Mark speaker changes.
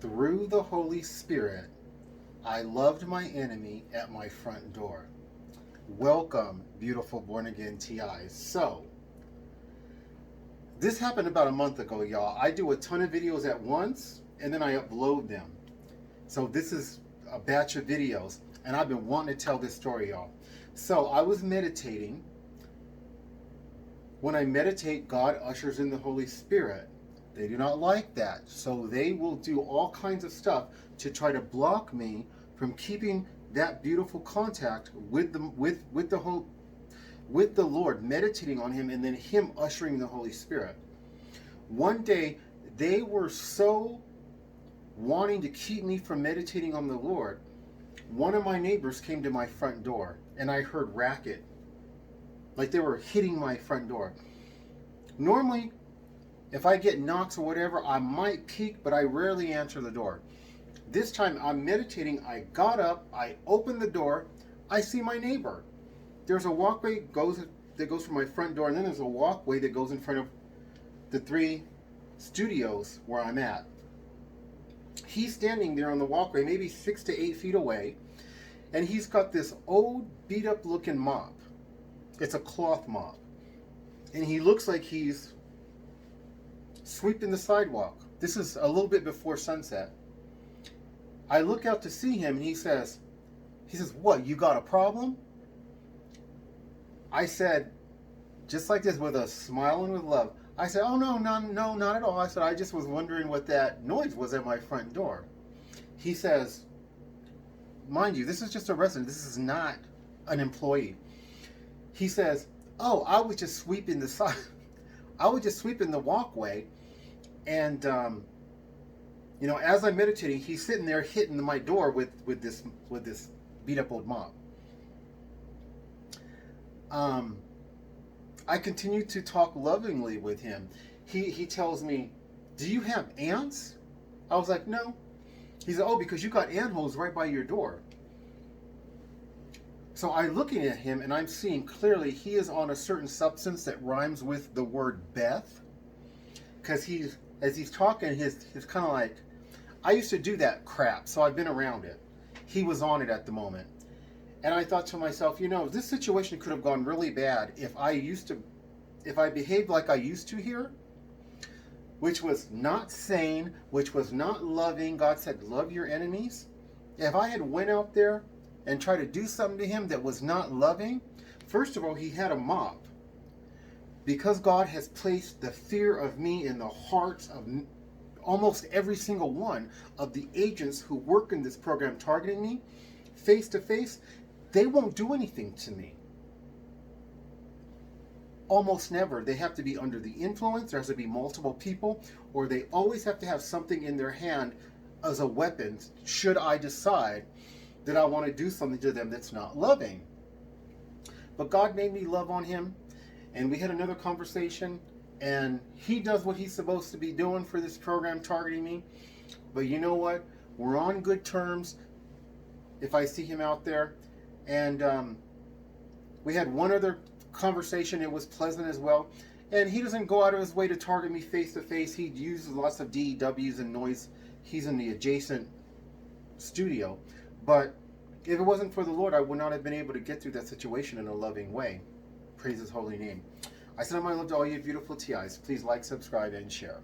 Speaker 1: Through the Holy Spirit, I loved my enemy at my front door. Welcome, beautiful born again TIs. So, this happened about a month ago, y'all. I do a ton of videos at once and then I upload them. So, this is a batch of videos and I've been wanting to tell this story, y'all. So, I was meditating. When I meditate, God ushers in the Holy Spirit. They do not like that. So they will do all kinds of stuff to try to block me from keeping that beautiful contact with the Lord, meditating on him and then him ushering the Holy Spirit. One day they were so wanting to keep me from meditating on the Lord. One of my neighbors came to my front door and I heard racket. Like they were hitting my front door. Normally, if I get knocks or whatever, I might peek, but I rarely answer the door. This time I'm meditating, I got up, I opened the door, I see my neighbor. There's a walkway that goes from my front door, and then there's a walkway that goes in front of the 3 studios where I'm at. He's standing there on the walkway, maybe 6 to 8 feet away, and he's got this old beat up looking mop. It's a cloth mop. And he looks like he's sweeping the sidewalk. This is a little bit before sunset. I look out to see him and he says, "What, you got a problem?" I said, just like this with a smile and with love, I said, "Oh no, not at all." I said, "I just was wondering what that noise was at my front door." He says, mind you, this is just a resident. This is not an employee. He says, "Oh, I was just sweeping the side. I was just sweeping the walkway, and as I'm meditating, he's sitting there hitting my door with this beat up old mop." I continue to talk lovingly with him. He tells me, "Do you have ants?" I was like, "No." He said, "Oh, because you got ant holes right by your door." So I'm looking at him and I'm seeing clearly he is on a certain substance that rhymes with the word Beth. Because as he's talking, he's kind of like, I used to do that crap, so I've been around it. He was on it at the moment. And I thought to myself, this situation could have gone really bad if I behaved like I used to here, which was not sane, which was not loving. God said, love your enemies. If I had went out there and try to do something to him that was not loving, first of all, he had a mop. Because God has placed the fear of me in the hearts of almost every single one of the agents who work in this program targeting me, face to face, they won't do anything to me. Almost never. They have to be under the influence, there has to be multiple people, or they always have to have something in their hand as a weapon should I decide that I want to do something to them that's not loving. But God made me love on him, and we had another conversation, and he does what he's supposed to be doing for this program targeting me. But you know what? We're on good terms if I see him out there. And we had one other conversation. It was pleasant as well. And he doesn't go out of his way to target me face to face. He uses lots of DEWs and noise. He's in the adjacent studio. But if it wasn't for the Lord, I would not have been able to get through that situation in a loving way. Praise his holy name. I send my love to all you beautiful TIs. Please like, subscribe, and share.